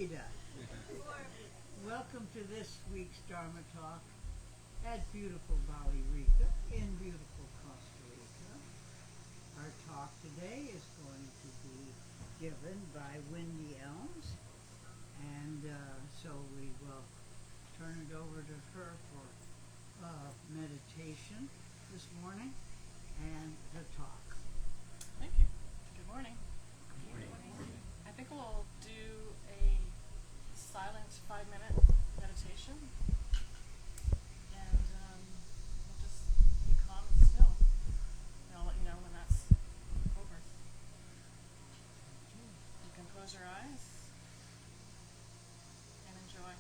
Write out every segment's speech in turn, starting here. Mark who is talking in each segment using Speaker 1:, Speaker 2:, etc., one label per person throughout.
Speaker 1: Rita. Welcome to this week's Dharma Talk at beautiful Bali Rica in beautiful Costa Rica. Our talk today is going to be given by Wendy Elms, and so we will turn it over to her for meditation this morning and the talk.
Speaker 2: Thank you. Good morning.
Speaker 3: Good morning.
Speaker 2: I think we'll do a silent 5-minute meditation, and we'll just be calm and still. And I'll let you know when that's over. You can close your eyes and enjoy.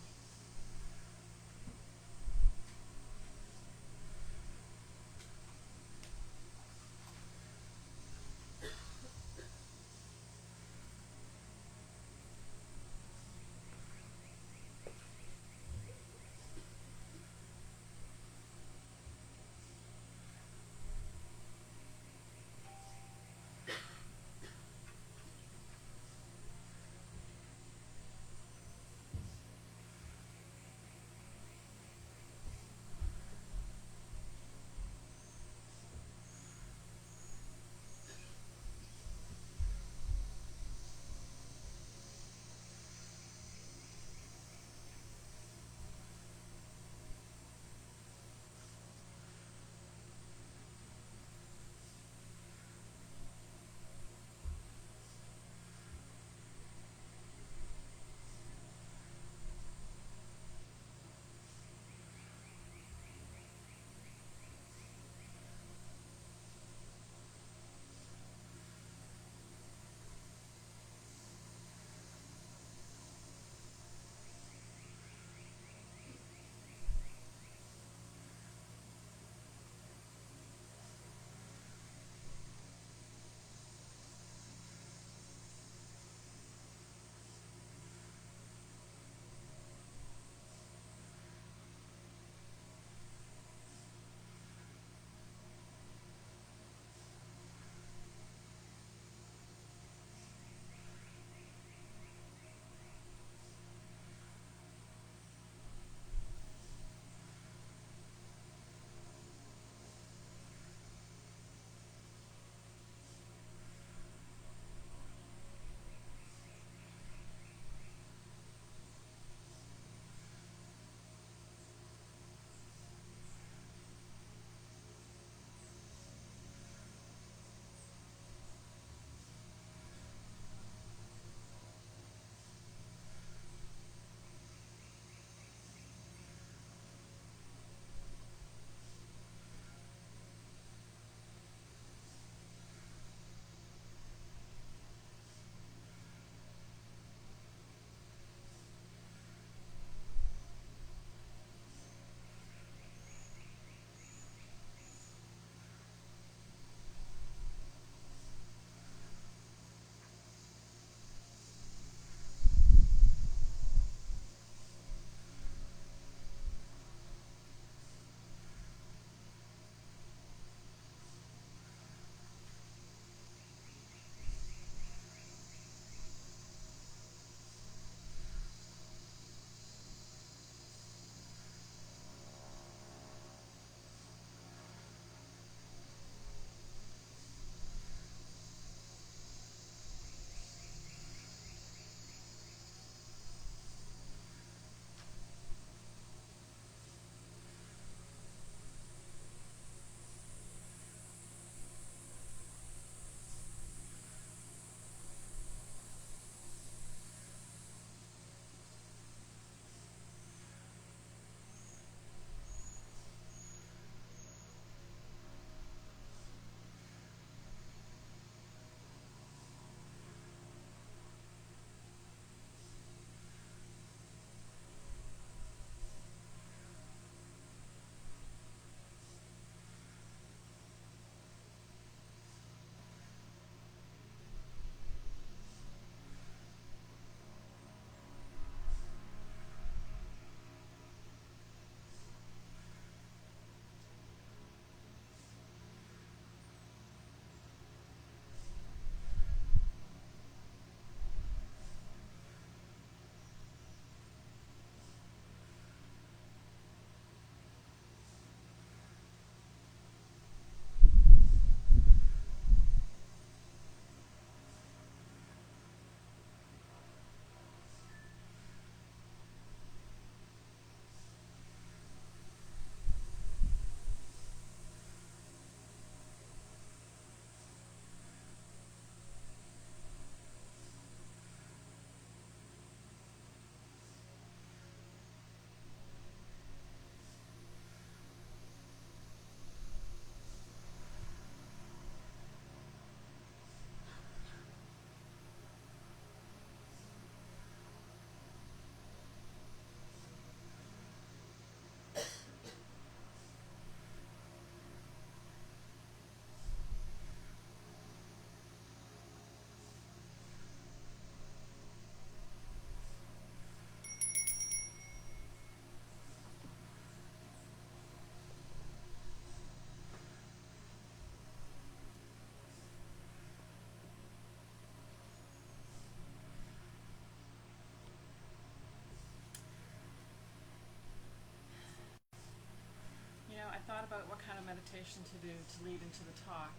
Speaker 2: thought about what kind of meditation to do to lead into the talk,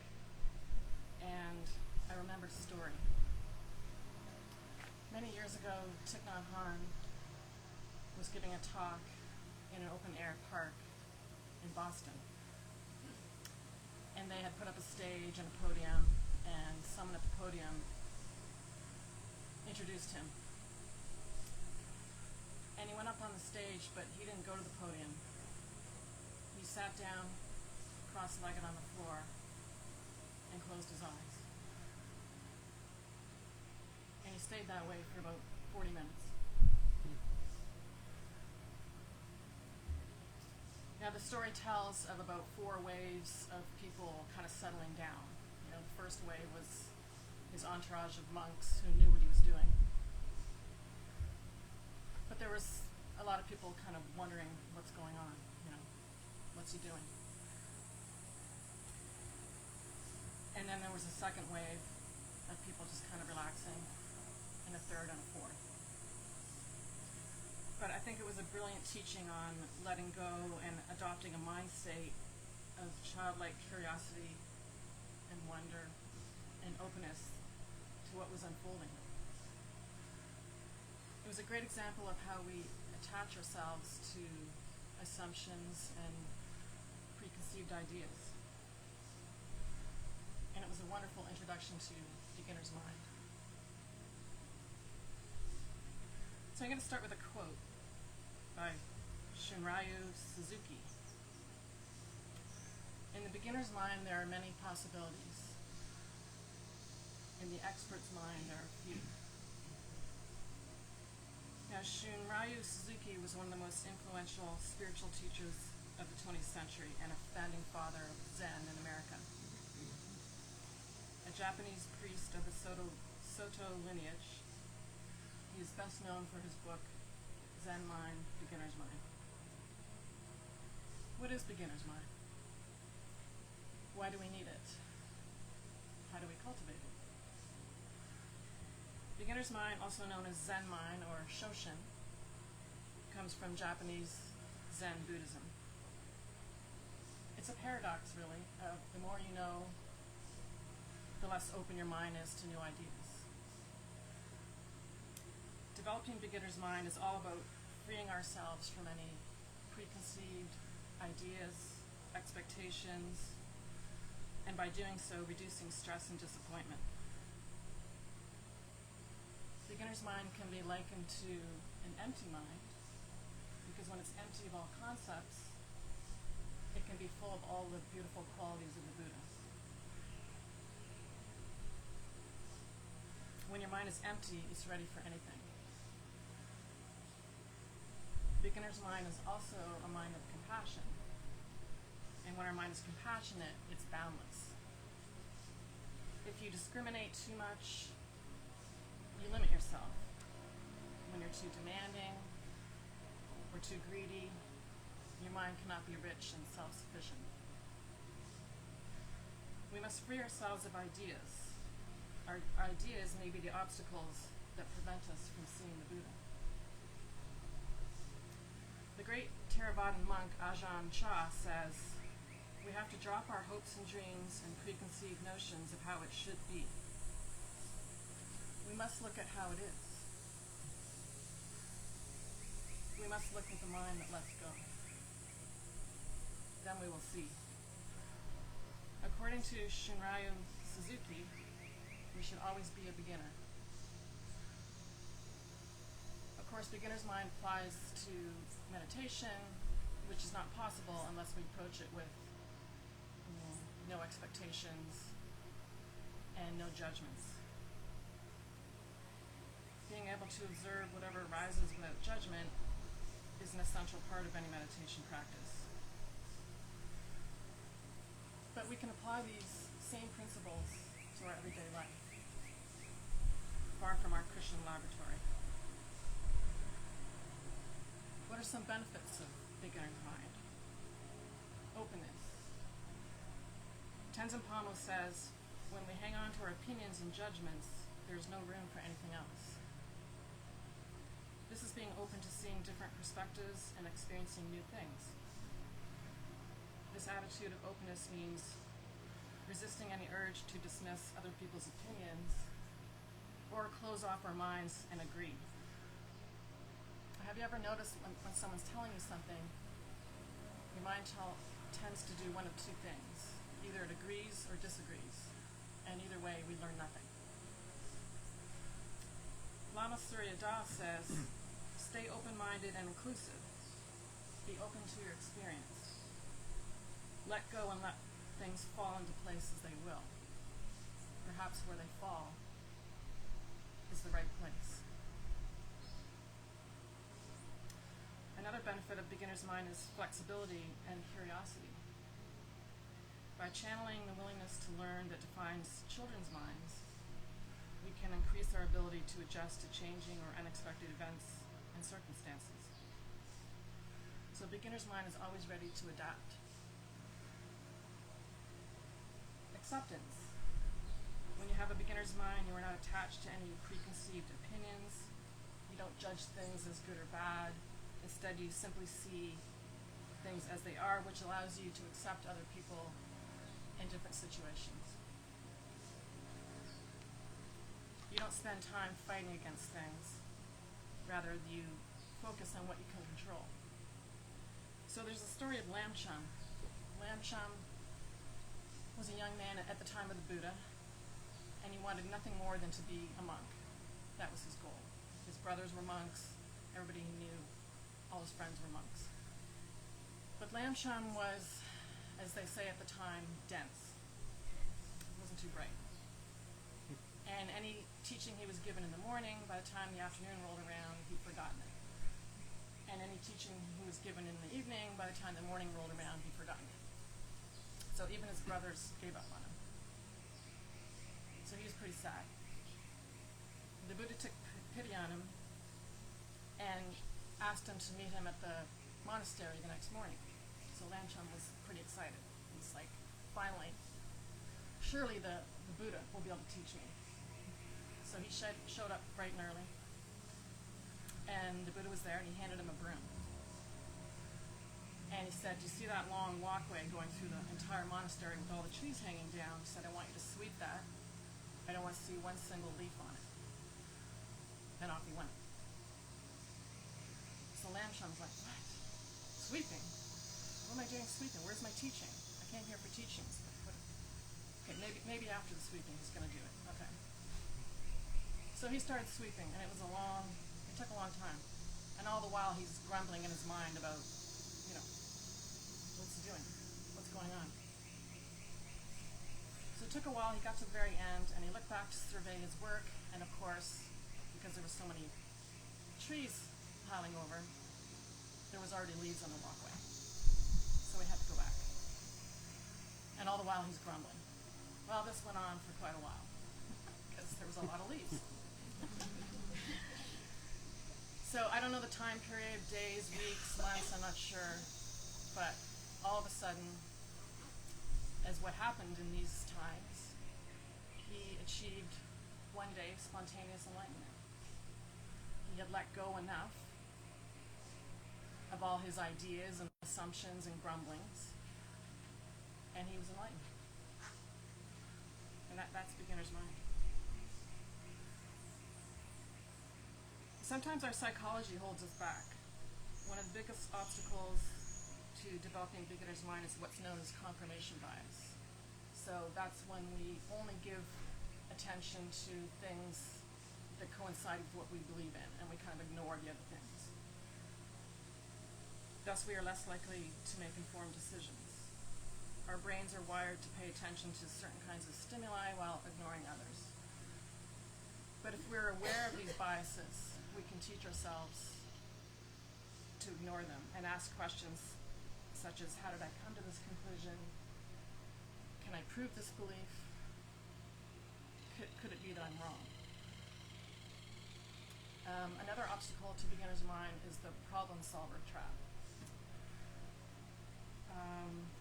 Speaker 2: and I remembered a story. Many years ago, Thich Nhat Hanh was giving a talk in an open-air park in Boston. And they had put up a stage and a podium, and someone at the podium introduced him. And he went up on the stage, but he didn't go to the podium. He sat down, cross-legged on the floor, and closed his eyes. And he stayed that way for about 40 minutes. Now the story tells of about 4 waves of people kind of settling down. You know, the first wave was his entourage of monks who knew what he was doing. But there was a lot of people kind of wondering what's going on, you know, what's he doing? And then there was a second wave of people just kind of relaxing, and a third and a fourth. But I think it was a brilliant teaching on letting go and adopting a mind state of childlike curiosity and wonder and openness to what was unfolding. It was a great example of how we attach ourselves to assumptions and preconceived ideas. And it was a wonderful introduction to beginner's mind. So I'm going to start with a quote by Shunryu Suzuki. In the beginner's mind, there are many possibilities. In the expert's mind, there are few. Now, Shunryu Suzuki was one of the most influential spiritual teachers of the 20th century and a founding father of Zen in America. A Japanese priest of the Soto lineage, he is best known for his book, Zen Mind, Beginner's Mind. What is beginner's mind? Why do we need it? How do we cultivate it? Beginner's mind, also known as Zen mind or Shoshin, comes from Japanese Zen Buddhism. It's a paradox, really, of the more you know, the less open your mind is to new ideas. Developing beginner's mind is all about freeing ourselves from any preconceived ideas, expectations, and by doing so, reducing stress and disappointment. Beginner's mind can be likened to an empty mind, because when it's empty of all concepts, it can be full of all the beautiful qualities of the Buddha. When your mind is empty, it's ready for anything. Beginner's mind is also a mind of compassion. And when our mind is compassionate, it's boundless. If you discriminate too much, you limit yourself. When you're too demanding or too greedy, your mind cannot be rich and self-sufficient. We must free ourselves of ideas. Our ideas may be the obstacles that prevent us from seeing the Buddha. The great Theravadan monk Ajahn Chah says, we have to drop our hopes and dreams and preconceived notions of how it should be. We must look at how it is. We must look at the mind that lets go. Then we will see. According to Shunryu Suzuki, we should always be a beginner. Of course, beginner's mind applies to meditation, which is not possible unless we approach it with no expectations and no judgments. Being able to observe whatever arises without judgment is an essential part of any meditation practice. But we can apply these same principles to our everyday life, far from our Christian laboratory. What are some benefits of beginner's mind? Openness. Tenzin Palmo says, when we hang on to our opinions and judgments, there's no room for anything else. This is being open to seeing different perspectives and experiencing new things. This This attitude of openness means resisting any urge to dismiss other people's opinions or close off our minds and agree. Have you ever noticed when someone's telling you something, your mind tends to do one of two things. Either it agrees or disagrees, and either way we learn nothing. Lama Surya Das says, stay open-minded and inclusive. Be open to your experience. Let go and let things fall into place as they will. Perhaps where they fall is the right place. Another benefit of beginner's mind is flexibility and curiosity. By channeling the willingness to learn that defines children's minds, we can increase our ability to adjust to changing or unexpected events and circumstances. So a beginner's mind is always ready to adapt. Acceptance. When you have a beginner's mind, you are not attached to any preconceived opinions. You don't judge things as good or bad. Instead, you simply see things as they are, which allows you to accept other people in different situations. You don't spend time fighting against things. Rather, you focus on what you can control. So there's a story of Lamcham. Lamcham was a young man at the time of the Buddha, and he wanted nothing more than to be a monk. That was his goal. His brothers were monks. Everybody he knew, all his friends were monks. But Lamcham was, as they say at the time, dense. He wasn't too bright. And any teaching he was given in the morning, by the time the afternoon rolled around, he'd forgotten it. And any teaching he was given in the evening, by the time the morning rolled around, he'd forgotten it. So even his brothers gave up on him. So he was pretty sad. The Buddha took pity on him and asked him to meet him at the monastery the next morning. So Lamcham was pretty excited. He's like, finally, surely the Buddha will be able to teach me. So he showed up bright and early, and the Buddha was there, and he handed him a broom. And he said, do you see that long walkway going through the entire monastery with all the trees hanging down? He said, I want you to sweep that. I don't want to see one single leaf on it. And off he went. So Lamcham's like, what? Sweeping? What am I doing sweeping? Where's my teaching? I came here for teachings. Okay, maybe after the sweeping he's going to do it. Okay. So he started sweeping, and it took a long time. And all the while he's grumbling in his mind about, what's he doing? What's going on? So it took a while. He got to the very end, and he looked back to survey his work, and of course, because there were so many trees piling over, there was already leaves on the walkway. So he had to go back. And all the while he's grumbling. Well, this went on for quite a while, because there was a lot of leaves. So I don't know the time period, days, weeks, months, I'm not sure, but all of a sudden, as what happened in these times, he achieved one day spontaneous enlightenment. He had let go enough of all his ideas and assumptions and grumblings, and he was enlightened. And that's beginner's mind. Sometimes our psychology holds us back. One of the biggest obstacles to developing beginner's mind is what's known as confirmation bias. So that's when we only give attention to things that coincide with what we believe in, and we kind of ignore the other things. Thus, we are less likely to make informed decisions. Our brains are wired to pay attention to certain kinds of stimuli while ignoring others. But if we're aware of these biases, we can teach ourselves to ignore them and ask questions such as, how did I come to this conclusion? Can I prove this belief? Could it be that I'm wrong? Another obstacle to beginner's mind is the problem solver trap.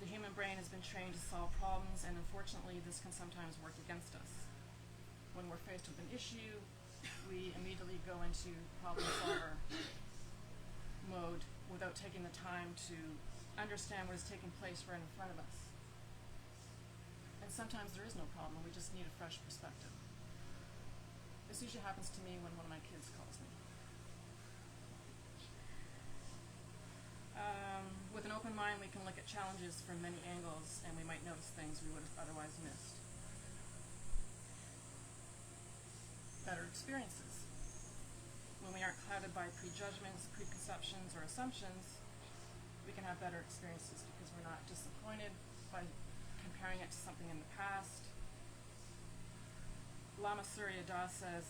Speaker 2: The human brain has been trained to solve problems, and unfortunately this can sometimes work against us. When we're faced with an issue, we immediately go into problem solver mode without taking the time to understand what is taking place right in front of us. And sometimes there is no problem, we just need a fresh perspective. This usually happens to me when one of my kids calls me. With an open mind, we can look at challenges from many angles, and we might notice things we would have otherwise missed. Better experiences. When we aren't clouded by prejudgments, preconceptions, or assumptions, we can have better experiences because we're not disappointed by comparing it to something in the past. Lama Surya Das says,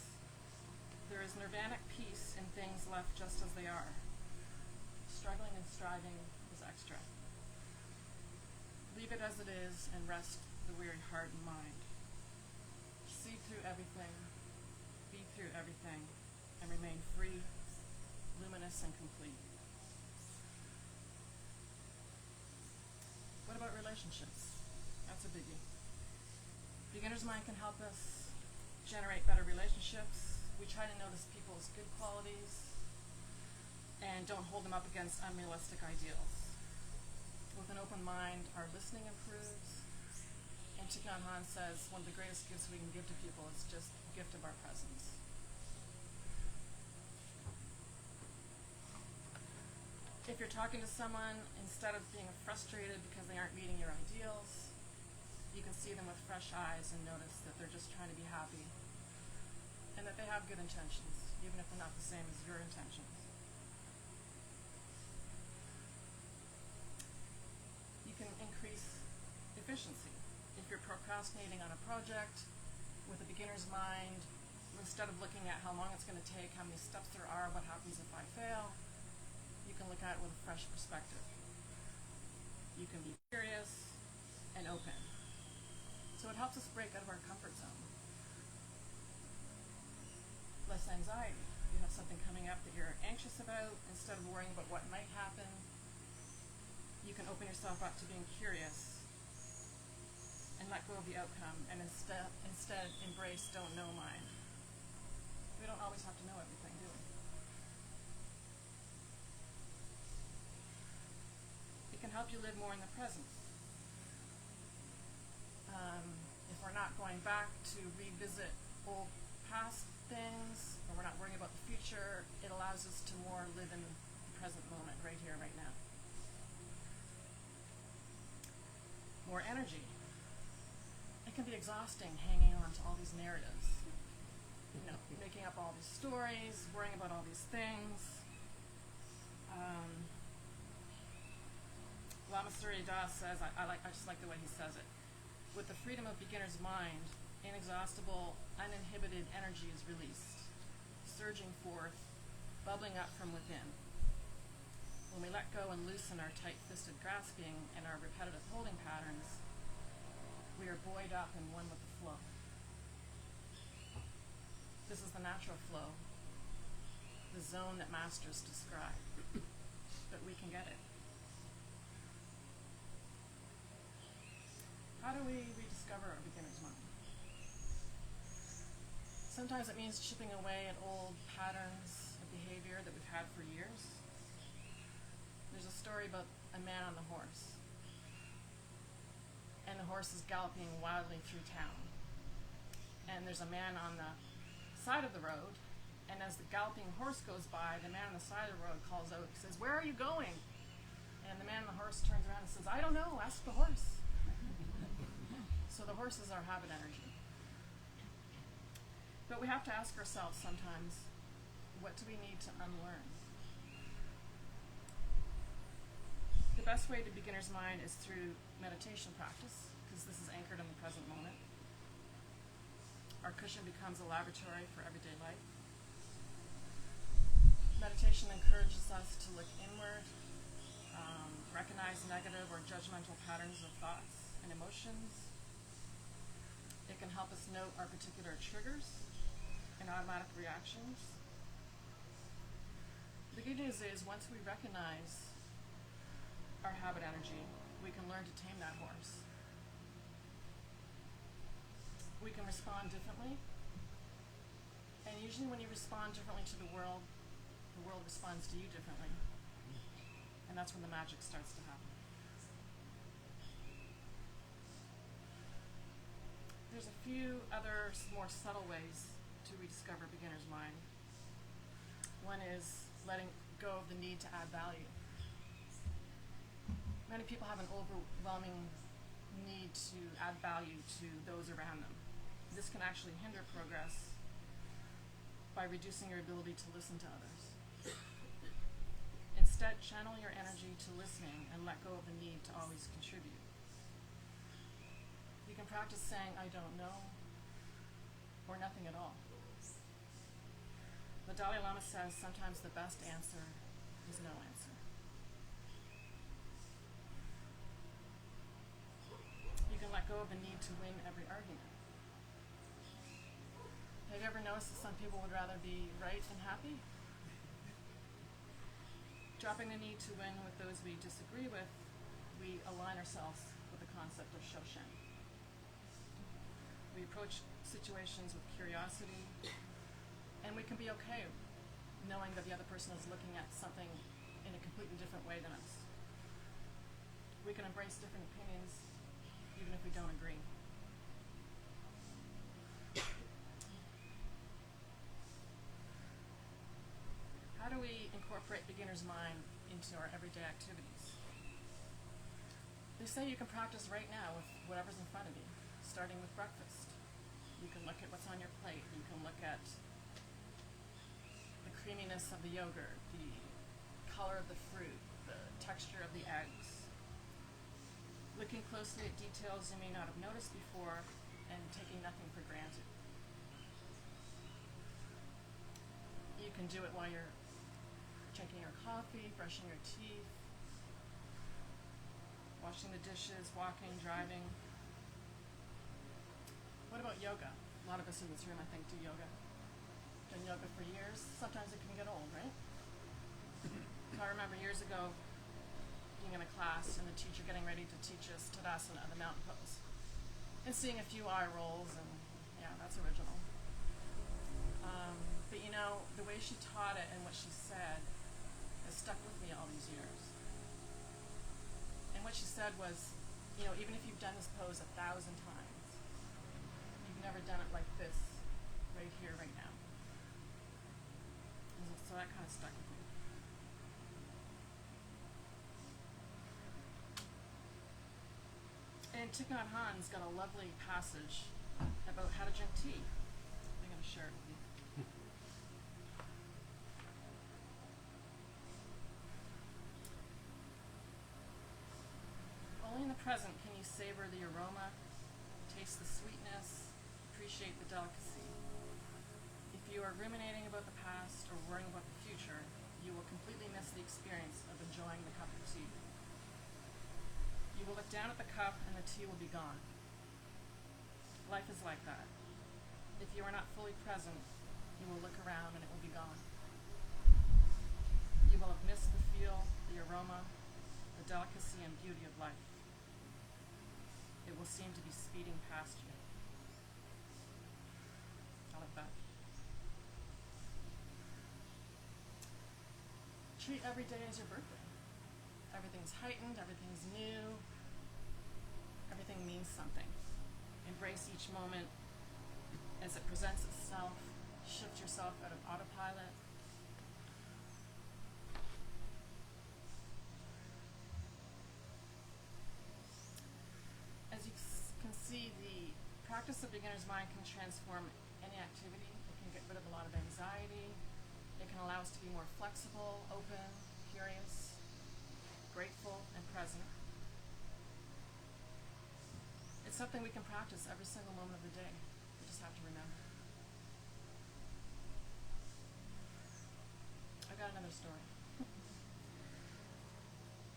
Speaker 2: "There is nirvanic peace in things left just as they are. Struggling and striving is extra. Leave it as it is and rest the weary heart and mind. See through everything, be through everything, and remain free, luminous, and complete." What about relationships? That's a biggie. Beginner's mind can help us generate better relationships. We try to notice people's good qualities and don't hold them up against unrealistic ideals. With an open mind, our listening improves. And Thich Nhat Hanh says one of the greatest gifts we can give to people is just the gift of our presence. If you're talking to someone, instead of being frustrated because they aren't meeting your ideals, you can see them with fresh eyes and notice that they're just trying to be happy and that they have good intentions, even if they're not the same as your intentions. You can increase efficiency. If you're procrastinating on a project with a beginner's mind, instead of looking at how long it's going to take, how many steps there are, what happens if I fail, you can look at it with a fresh perspective. You can be curious and open. So it helps us break out of our comfort zone. Less anxiety. You have something coming up that you're anxious about, instead of worrying about what might happen, you can open yourself up to being curious and let go of the outcome, and instead embrace don't know mind. We don't always have to know everything, do we? It can help you live more in the present. If we're not going back to revisit old past things, or we're not worrying about the future, it allows us to more live in the present moment, right here, right now. More energy. It can be exhausting hanging on to all these narratives. Making up all these stories, worrying about all these things. Lama Surya Das says, I just like the way he says it. With the freedom of beginner's mind, inexhaustible, uninhibited energy is released, surging forth, bubbling up from within. When we let go and loosen our tight-fisted grasping and our repetitive holding patterns, we are buoyed up and one with the flow. This is the natural flow, the zone that masters describe, but we can get it. How do we rediscover our beginner's mind? Sometimes it means chipping away at old patterns of behavior that we've had for years. There's a story about a man on the horse, and the horse is galloping wildly through town. And there's a man on the side of the road, and as the galloping horse goes by, the man on the side of the road calls out, he says, "Where are you going?" And the man on the horse turns around and says, "I don't know, ask the horse." So the horse is our habit energy. But we have to ask ourselves sometimes, what do we need to unlearn? The best way to beginner's mind is through meditation practice, because this is anchored in the present moment. Our cushion becomes a laboratory for everyday life. Meditation encourages us to look inward, recognize negative or judgmental patterns of thoughts and emotions. It can help us note our particular triggers and automatic reactions. The good news is, once we recognize our habit energy, we can learn to tame that horse. We can respond differently, and usually when you respond differently to the world responds to you differently, and that's when the magic starts to happen. There's a few other more subtle ways to rediscover beginner's mind. One is letting go of the need to add value. Many people have an overwhelming need to add value to those around them. This can actually hinder progress by reducing your ability to listen to others. Instead, channel your energy to listening and let go of the need to always contribute. You can practice saying, I don't know, or nothing at all. The Dalai Lama says sometimes the best answer is no answer. You can let go of the need to win every argument. Have you ever noticed that some people would rather be right and happy? Dropping the need to win with those we disagree with, we align ourselves with the concept of Shoshin. We approach situations with curiosity, and we can be okay knowing that the other person is looking at something in a completely different way than us. We can embrace different opinions even if we don't agree. How do we incorporate beginner's mind into our everyday activities? They say you can practice right now with whatever's in front of you, starting with breakfast. You can look at what's on your plate. You can look at the creaminess of the yogurt, the color of the fruit, the texture of the eggs. Looking closely at details you may not have noticed before and taking nothing for granted. You can do it while you're drinking your coffee, brushing your teeth, washing the dishes, walking, driving. What about yoga? A lot of us in this room, I think, do yoga. Done yoga for years. Sometimes it can get old, right? So I remember years ago being in a class and the teacher getting ready to teach us Tadasana, the mountain pose, and seeing a few eye rolls, and yeah, that's original. But you know, the way she taught it and what she said has stuck with me all these years. And what she said was, you know, even if you've done this pose 1,000 times, you've never done it like this, right here, right now. And so that kind of stuck with me. And Thich Nhat Hanh's got a lovely passage about how to drink tea. I'm going to share it with you. Only in the present can you savor the aroma, taste the sweetness, appreciate the delicacy. If you are ruminating about the past or worrying about the future, you will completely miss the experience of enjoying the cup of tea. You will look down at the cup and the tea will be gone. Life is like that. If you are not fully present, you will look around and it will be gone. You will have missed the feel, the aroma, the delicacy and beauty of life. It will seem to be speeding past you. I like that. Treat every day as your birthday. Everything's heightened, everything's new, everything means something. Embrace each moment as it presents itself. Shift yourself out of autopilot. As you can see, the practice of beginner's mind can transform any activity. It can get rid of a lot of anxiety. It can allow us to be more flexible, open, curious, grateful, and present. It's something we can practice every single moment of the day. We just have to remember. I got another story.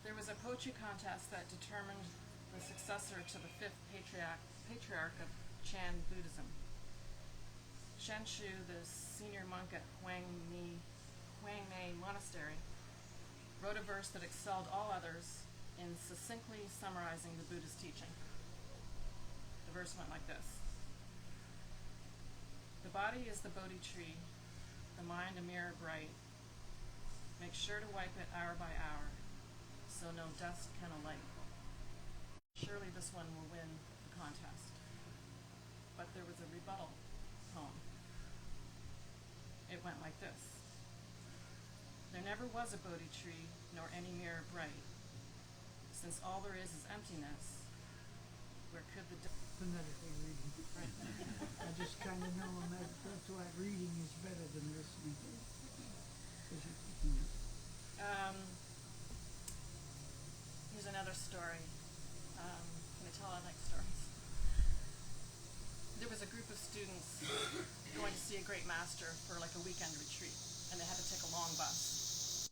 Speaker 2: There was a poetry contest that determined the successor to the fifth patriarch of Chan Buddhism. Shen Shu, the senior monk at Huang Mei Monastery, wrote a verse that excelled all others in succinctly summarizing the Buddha's teaching. The verse went like this. The body is the Bodhi tree, the mind a mirror bright. Make sure to wipe it hour by hour, so no dust can alight. Surely this one will win the contest. but there was a rebuttal poem. It went like this. There never was a Bodhi tree, nor any mirror bright. Since all there is emptiness, where could the...
Speaker 1: Phonetically reading.
Speaker 2: Right.
Speaker 1: I just kind of know that's why reading is better than listening. 'Cause you're picking up.
Speaker 2: Here's another story. Can I tell? I like stories. There was a group of students going to see a great master for like a weekend retreat, and they had to take a long bus.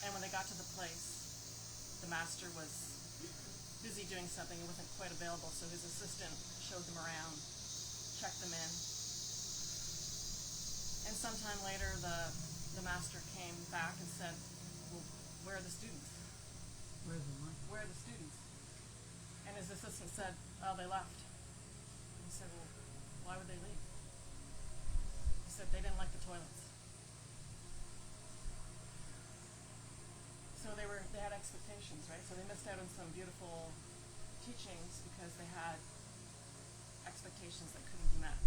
Speaker 2: And when they got to the place, the master was busy doing something and wasn't quite available, so his assistant showed them around, checked them in. And sometime later, the master came back and said, well, where are the students?
Speaker 1: Where's the money?
Speaker 2: Where are the students? And his assistant said, oh, they left. And he said, well, why would they leave? He said, they didn't like the toilets. So they had expectations, right? So they missed out on some beautiful teachings because they had expectations that couldn't be met.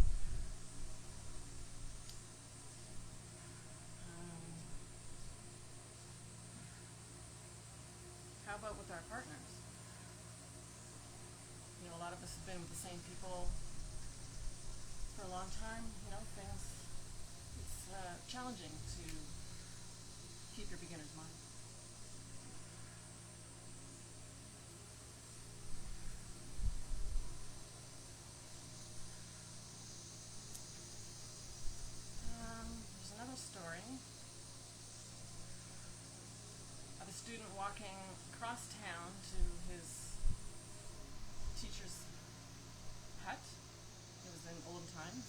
Speaker 2: How about with our partners? You know, a lot of us have been with the same people for a long time. You know, it's challenging to keep your beginner's mind. There's another story of a student walking across town to his teacher's hut. It was in olden times.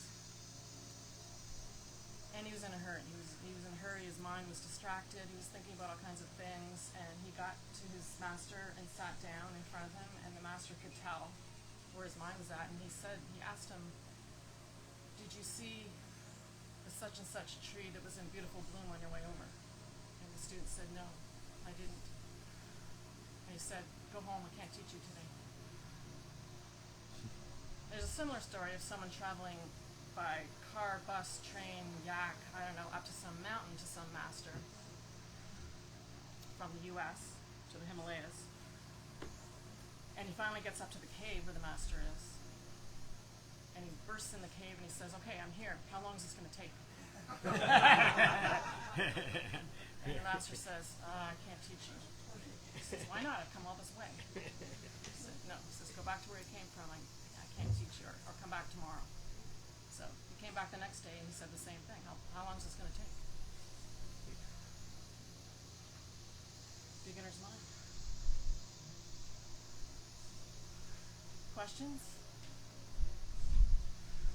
Speaker 2: And he was in a hurry. He was in a hurry. His mind was distracted. He was thinking about all kinds of things. And he got to his master and sat down in front of him. And the master could tell where his mind was at. And he asked him, did you see the such and such tree that was in beautiful bloom on your way over? And the student said, no, I didn't. And he said, go home, I can't teach you today. There's a similar story of someone traveling by car, bus, train, yak, I don't know, up to some mountain to some master from the US to the Himalayas. And he finally gets up to the cave where the master is. And he bursts in the cave and he says, okay, I'm here. How long is this going to take? And the master says, I can't teach you. He says, why not? I've come all this way. He said, no. He says, go back to where you came from. I can't teach you, or come back tomorrow. So he came back the next day and he said the same thing. How long is this going to take? Beginner's mind. Questions?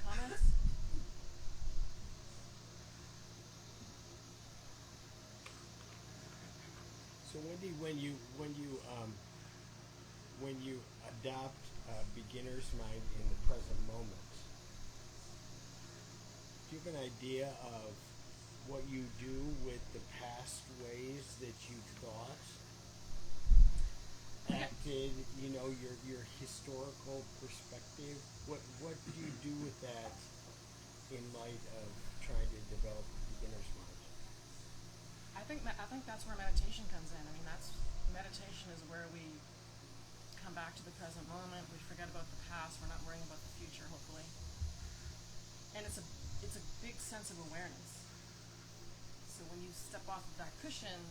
Speaker 2: Comments?
Speaker 3: So Wendy, when you adopt a beginner's mind in the present moment, do you have an idea of what you do with the past ways that you thought, acted, your historical perspective? What do you do with that in light of trying to develop a beginner's mind?
Speaker 2: I think that's where meditation comes in. I mean, meditation is where we come back to the present moment. We forget about the past. We're not worrying about the future, hopefully. And it's a big sense of awareness. So when you step off of that cushion,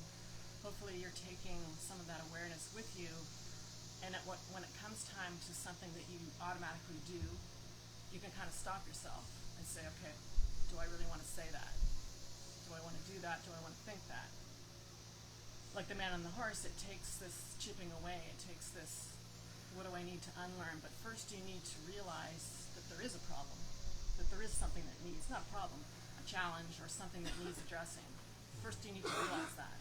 Speaker 2: hopefully you're taking some of that awareness with you. And when it comes time to something that you automatically do, you can kind of stop yourself and say, okay, do I really want to say that? Do I want to do that? Do I want to think that? Like the man on the horse, it takes this chipping away. It takes this, what do I need to unlearn? But first you need to realize that there is a problem, that there is something that needs, not a problem, a challenge or something that needs addressing. First you need to realize that.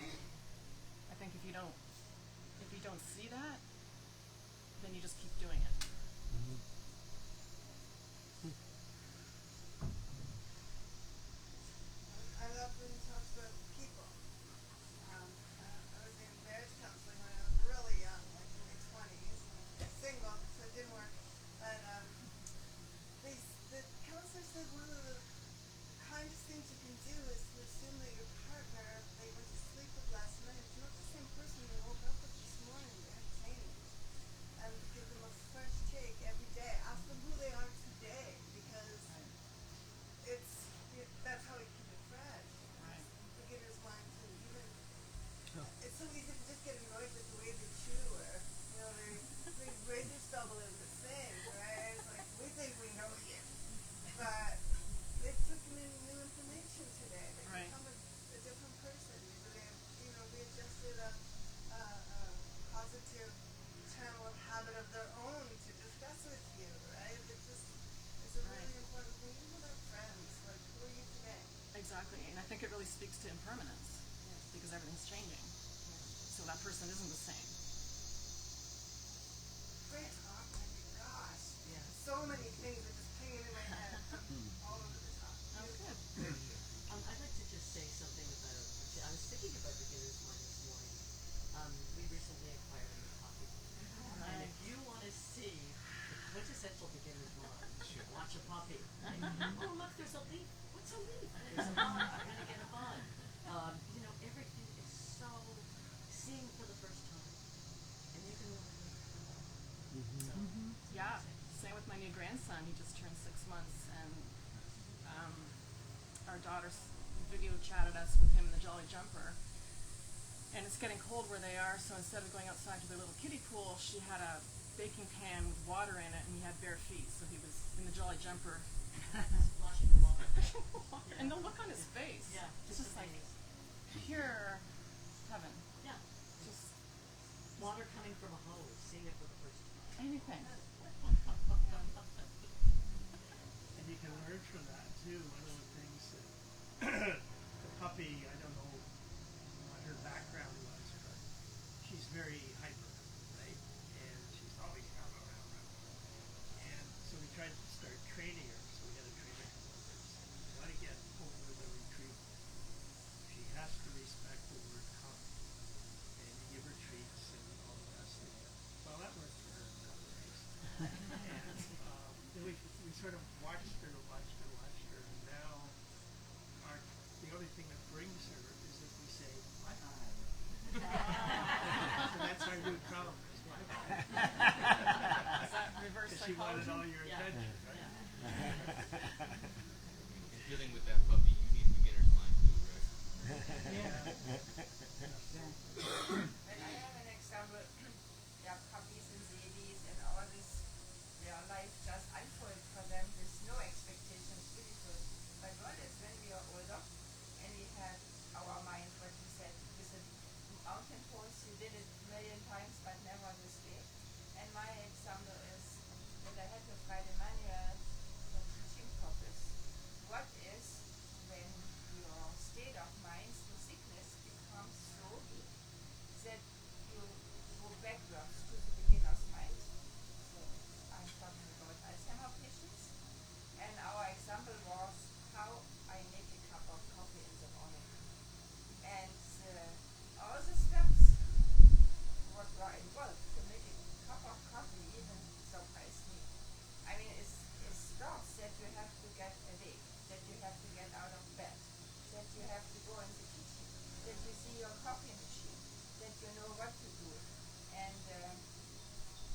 Speaker 2: I think if you don't see that, then you just keep doing it.
Speaker 3: Mm-hmm.
Speaker 4: I love when you talk about people. I was in marriage counseling when I was really young, like in my 20s. Single, so it didn't work. But
Speaker 2: speaks to impermanence because everything's changing. So that person isn't the same.
Speaker 4: Great talk, Wendy. Gosh. So many things are just pinging in my head all over the top.
Speaker 2: Oh, good.
Speaker 5: I'd like to just say something about, I was thinking about beginner's mind this morning. We recently acquired a new puppy. And if you want to see the quintessential beginner's mind, watch a puppy. Right? Oh, look, there's a leaf. What's a leaf? There's a bug. I'm going to get a bug. Everything is so seeing for the first time. And you can learn. So,
Speaker 2: Yeah, same with my new grandson. He just turned 6 months, and our daughter video chatted us with him in the Jolly Jumper. And it's getting cold where they are, so instead of going outside to their little kiddie pool, she had a baking pan with water in it, and he had bare feet, so he was in the Jolly Jumper.
Speaker 5: washing the water.
Speaker 2: And the look on his face.
Speaker 5: Yeah,
Speaker 2: It's just like pure heaven.
Speaker 5: Yeah.
Speaker 2: Just
Speaker 5: Water coming from a hose, seeing it for the first time.
Speaker 2: anything.
Speaker 6: And you can learn from that too. One of the things that the puppy, I don't know what her background was, but she's very hyper, right? And she's always round. And so we tried to start training her. So we had a trainer come over and said, "You want to get over the retriever. She has to respect the word come. And you give her treats and all the rest of it." Well, that worked for her a couple of days. And then we sort of watched her, and now the only thing that brings her is that we say, "Bye-bye." So that's our new problem, is bye-bye.
Speaker 2: Is that reverse
Speaker 6: Because she wanted
Speaker 2: psychology?
Speaker 6: all your attention, right?
Speaker 7: In dealing with that puppy, you need beginner's mind too, right?
Speaker 4: When I have an example, puppies and babies and all this, their life just unfolds for them with no expectations, beautiful. But what is when we are older and we have our mind, what we said, with the mountain pose, you did it a million times but never this way. And my example is that I had to write a manual for teaching purpose. What is when your state of mind through sickness becomes so weak that you go backwards to the beginner's mind? So I'm talking about Alzheimer patients. And our example was how I make a cup of coffee in the morning. And all the steps what were involved to make a cup of coffee even surprised me. I mean, it's steps that you have to get awake, that you have to get out of bed, that you have to go in the kitchen, that you see your coffee machine, that you know what to do. And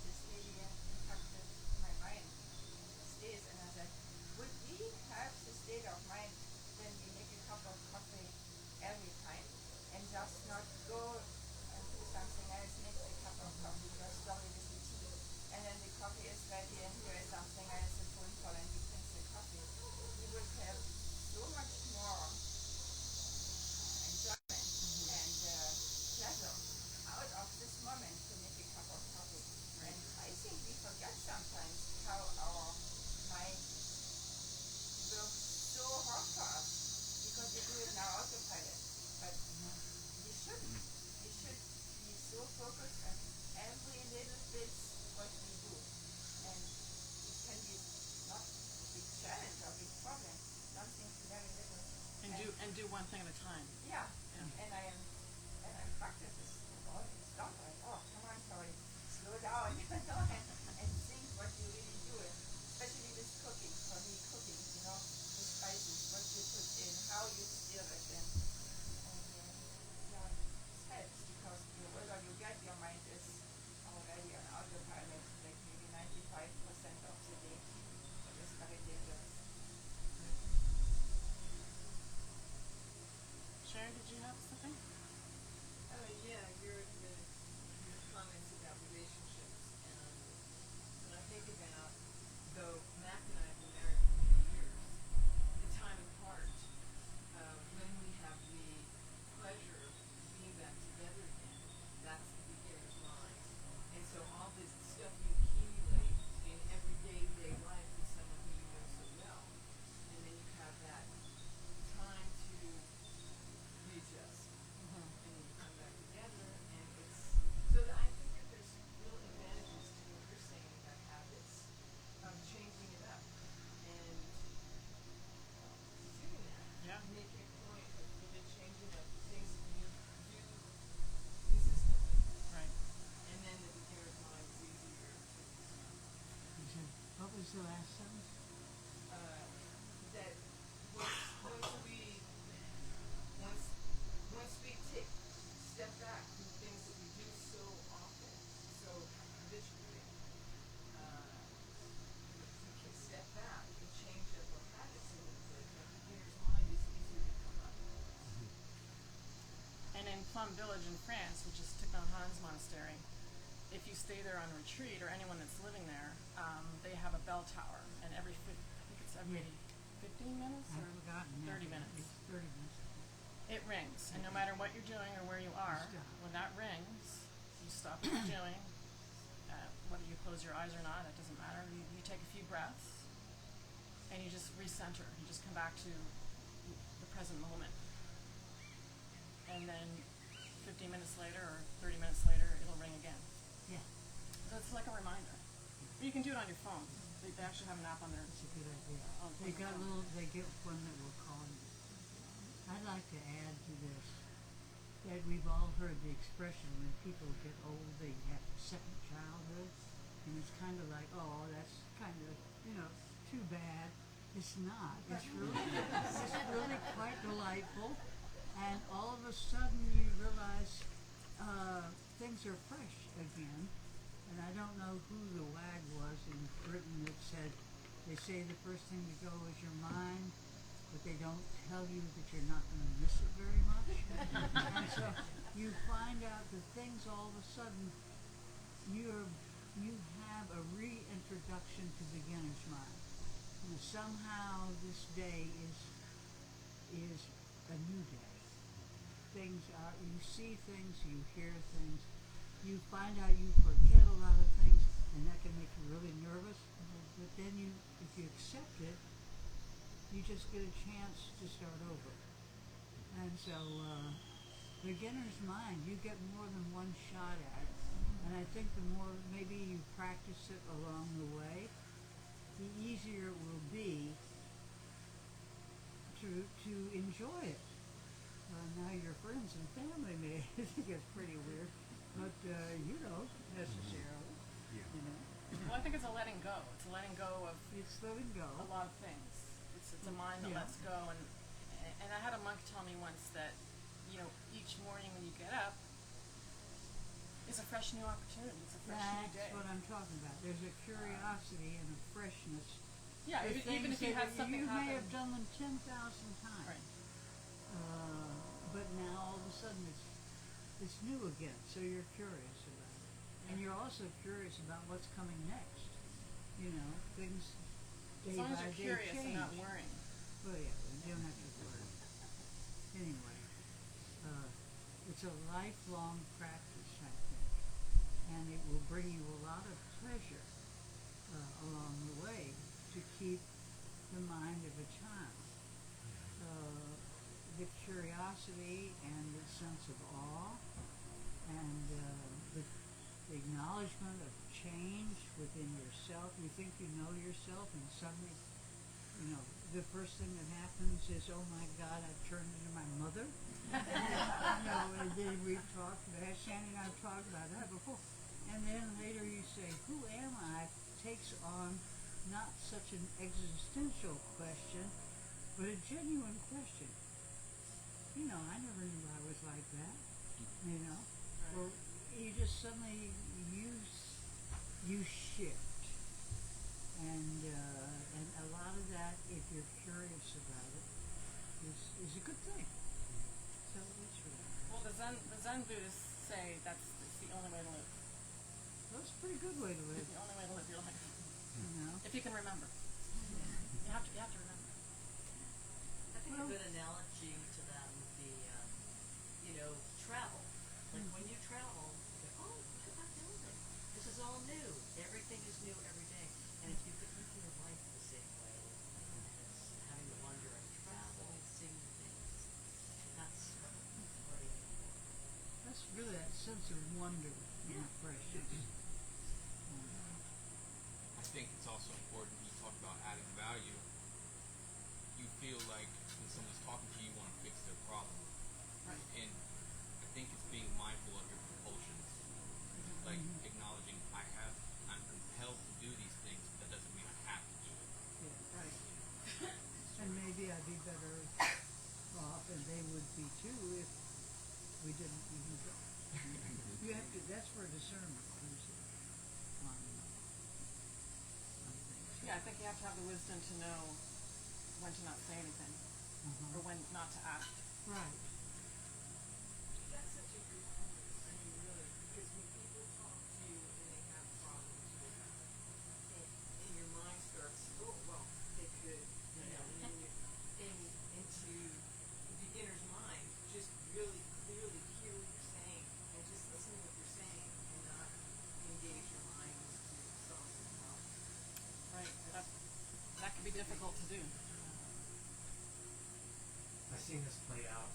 Speaker 4: this really impacted my mind these days. And I said, would we have the state of mind when we make a cup of coffee every time and just not go and do something else, make the cup of coffee, just slowly with the tea. And then the coffee is ready and here is something else, a phone call, and we drink the coffee. We would have so much more enjoyment and pleasure out of this moment to make a cup of coffee. And I think we forget sometimes how our mind works so hard for us because we do it in our autopilot. But we shouldn't. We should be so focused on every little bit what we do. And it can be not a big challenge or big problem, something very little.
Speaker 2: And do one thing at a time.
Speaker 4: Yeah.
Speaker 2: Yeah.
Speaker 4: And I practice this all this stuff. Like, oh, come on, sorry, slow down, and think what you really do. Especially with cooking. For me, cooking, the spices, what you put in, how you stir it, and it helps because the older you get, your mind is already on autopilot, like maybe 95% of the day. That is very dangerous.
Speaker 2: Sharon?
Speaker 1: What's the last sentence?
Speaker 4: That once we take step back from things that we do so often, so habitually, we can step back and change up our habits a little bit. A beginner's mind is easier to come up.
Speaker 2: And in Plum Village in France, which is Thich Nhat Hanh's monastery, if you stay there on retreat, or anyone that's living there, they have a bell tower, and I think it's every 15 minutes or
Speaker 1: I've forgotten.
Speaker 2: 30 minutes.
Speaker 1: It's 30 minutes.
Speaker 2: It rings, and no matter what you're doing or where you are,
Speaker 1: Stop.
Speaker 2: when that rings, you stop what you're doing. Whether you close your eyes or not, it doesn't matter. You take a few breaths, and you just recenter. You just come back to the present moment. And then 15 minutes later or 30 minutes later, it'll ring again.
Speaker 1: Yeah,
Speaker 2: So it's like a reminder. Or you can do it on your phone. They actually have an app on there.
Speaker 1: that's a good idea.
Speaker 2: on
Speaker 1: They
Speaker 2: the
Speaker 1: got
Speaker 2: phone.
Speaker 1: they get one that will call you. I'd like to add to this that we've all heard the expression when people get old, they have second childhood. And it's kind of like, oh, that's kind of, too bad. It's not. It's really quite delightful. And all of a sudden you realize things are fresh again. And I don't know who the wag was in Britain that said, they say the first thing to go is your mind, but they don't tell you that you're not going to miss it very much. And so you find out that things all of a sudden, you have a reintroduction to beginner's mind. And somehow this day is a new day. You see things, you hear things, you find out you forget a lot of things, and that can make you really nervous. But then if you accept it, you just get a chance to start over. And so, beginner's mind, you get more than one shot at it. And I think the more maybe you practice it along the way, the easier it will be to enjoy it. Now your friends and family may think it's pretty weird, but you don't necessarily.
Speaker 3: Yeah.
Speaker 2: Well, I think it's a letting go. It's a letting go of
Speaker 1: It's letting go.
Speaker 2: a lot of things. It's a mind that
Speaker 1: Yeah.
Speaker 2: lets go. And I had a monk tell me once that, each morning when you get up is a fresh new opportunity. It's a fresh new day.
Speaker 1: That's what I'm talking about. There's a curiosity and a freshness.
Speaker 2: Yeah,
Speaker 1: with
Speaker 2: even if you
Speaker 1: things
Speaker 2: had
Speaker 1: that
Speaker 2: something
Speaker 1: you
Speaker 2: happen.
Speaker 1: may have done them 10,000 times.
Speaker 2: Right.
Speaker 1: But now all of a sudden it's new again, so you're curious about it. And you're also curious about what's coming next. Things day
Speaker 2: As long as
Speaker 1: by
Speaker 2: you're
Speaker 1: day
Speaker 2: curious
Speaker 1: change.
Speaker 2: and not worrying.
Speaker 1: Well, yeah, you don't have to worry. Anyway, it's a lifelong practice, I think. And it will bring you a lot of pleasure along the way to keep the mind of a child. The curiosity and the sense of awe and the acknowledgement of change within yourself. You think you know yourself, and suddenly, the first thing that happens is, oh my God, I've turned into my mother. And then we've talked about, Shannon and I've talked about that before. And then later you say, who am I? Takes on not such an existential question, but a genuine question. I never knew I was like that. Or you just suddenly you shift, and a lot of that, if you're curious about it, is a good thing. So it's really
Speaker 2: Well, the Zen Buddhists say it's the only way to live.
Speaker 1: that's a pretty good way to live.
Speaker 2: It's the only way to live your life. If you can remember. You have to remember.
Speaker 5: I think a good analogy to that would be, travel. Like when you travel, you go, oh, look at that building. This is all new. Everything is new every day. And if you could live your life the same way, as having the wonder of travel, seeing things, that's what we're aiming for.
Speaker 1: That's really that sense of wonder and freshness.
Speaker 7: I think it's also important when you talk about adding value. You feel like when someone's talking to you, you want to fix their problem.
Speaker 2: Right.
Speaker 7: And I think it's being mindful of your compulsions. Like acknowledging I'm compelled to do these things, but that doesn't mean I have to.
Speaker 2: think you have to have the wisdom to know when to not say anything or when not to act.
Speaker 1: Right.
Speaker 5: That's such a good point. I mean, really, because when people talk to you and they have problems with it, and your mind starts, oh, well, they could, you know, and then you're into the beginner's mind, just really clearly hear what you're saying and just listen to what you're saying and not engage your mind to solve the problem.
Speaker 2: Right. That can be difficult to do.
Speaker 8: I've seen this play out.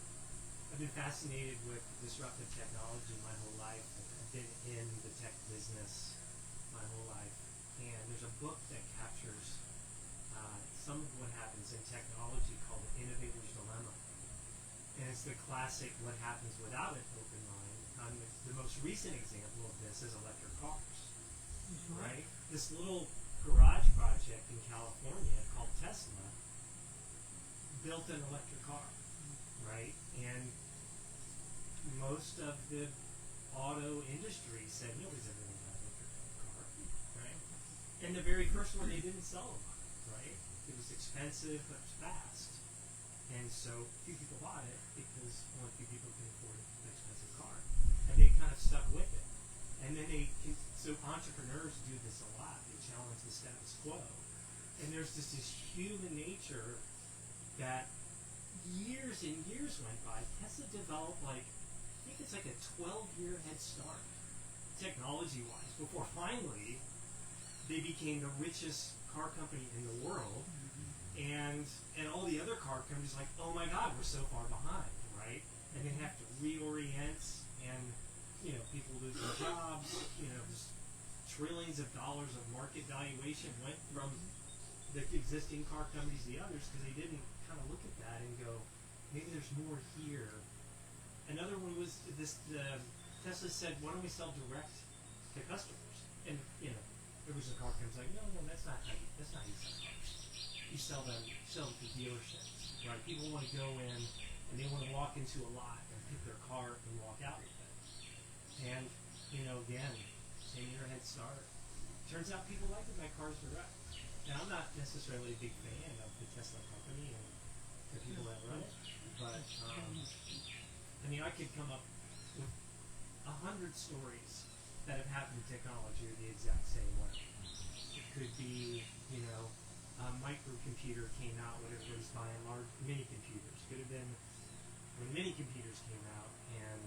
Speaker 8: I've been fascinated with disruptive technology my whole life. I've been in the tech business my whole life. And there's a book that captures some of what happens in technology called The Innovator's Dilemma. And it's the classic what happens without an open mind. The most recent example of this is electric cars. Right? This little garage project in California called Tesla built an electric car, right? And most of the auto industry said nobody's ever going to buy an electric car, right? And the very first one they didn't sell a lot, right? It was expensive but it was fast, and so few people bought it because only few people can afford an expensive car, and they kind of stuck with it. And then so entrepreneurs do this a lot. They challenge the status quo, and there's just this human nature that years and years went by. Tesla developed I think it's like a 12-year head start, technology-wise, before finally they became the richest car company in the world, and all the other car companies oh my God, we're so far behind, right? And they have to reorient, and people lose their jobs. Just trillions of dollars of market valuation went from the existing car companies to the others because they didn't kind of look at that and go, maybe there's more here. Another one was this: Tesla said, "Why don't we sell direct to customers?" And there was a car company no, that's not how you sell cars. You sell them to dealerships, right? People want to go in and they want to walk into a lot and pick their car and walk out with it. And again, 10-year head start. Turns out people like to buy cars direct. Now, I'm not necessarily a big fan of the Tesla company and the people that run it, but I could come up with 100 stories that have happened in technology the exact same way. It could be, a microcomputer came out when everybody's buying large mini computers. Could have been when mini computers came out and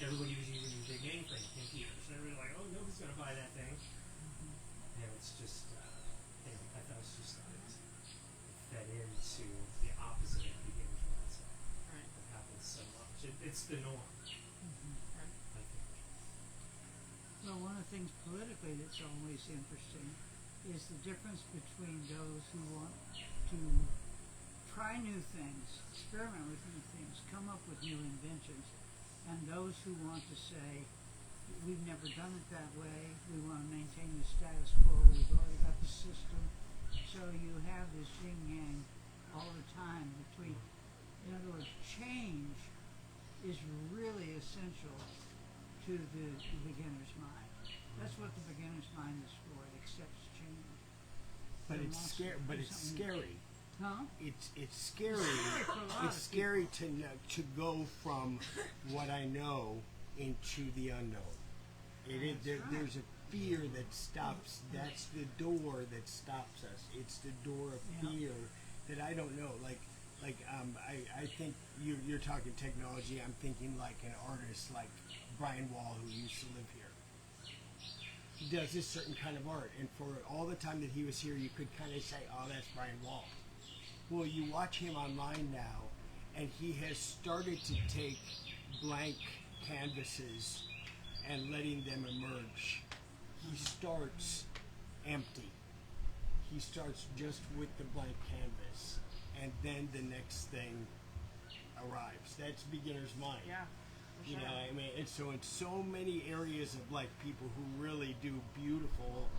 Speaker 8: everybody was using big mainframe computers. And everybody was oh, nobody's going to buy that thing. And it's just, I thought it fed into the opposite of beginner's mindset.
Speaker 2: Right.
Speaker 8: It happens so much. It's the norm,
Speaker 2: Right.
Speaker 8: I think.
Speaker 1: Well, one of the things politically that's always interesting is the difference between those who want to try new things, experiment with new things, come up with new inventions, and those who want to say, we've never done it that way, we want to maintain the status quo, we've already got the system. So you have this yin-yang all the time between, in other words, change is really essential to the beginner's mind. That's what the beginner's mind is for. It accepts change.
Speaker 3: But
Speaker 1: It
Speaker 3: it's
Speaker 1: wants
Speaker 3: scary.
Speaker 1: to
Speaker 3: But
Speaker 1: do
Speaker 3: it's
Speaker 1: something new.
Speaker 3: scary.
Speaker 1: Huh?
Speaker 3: It's scary.
Speaker 1: scary for a lot
Speaker 3: It's
Speaker 1: of
Speaker 3: scary to go from what I know into the unknown.
Speaker 1: That's right.
Speaker 3: There's a fear that stops. That's the door that stops us. It's the door of
Speaker 1: Yeah.
Speaker 3: fear that I don't know. I think you're talking technology. I'm thinking like an artist like Brian Wall, who used to live here. He does this certain kind of art, and for all the time that he was here, you could kind of say, "Oh, that's Brian Wall." Well, you watch him online now, and he has started to take blank canvases and letting them emerge. He starts empty. He starts just with the blank canvas, and then the next thing arrives. That's beginner's mind.
Speaker 2: Yeah. For
Speaker 3: You
Speaker 2: sure.
Speaker 3: know, I mean, and so in so many areas of life, people who really do beautiful,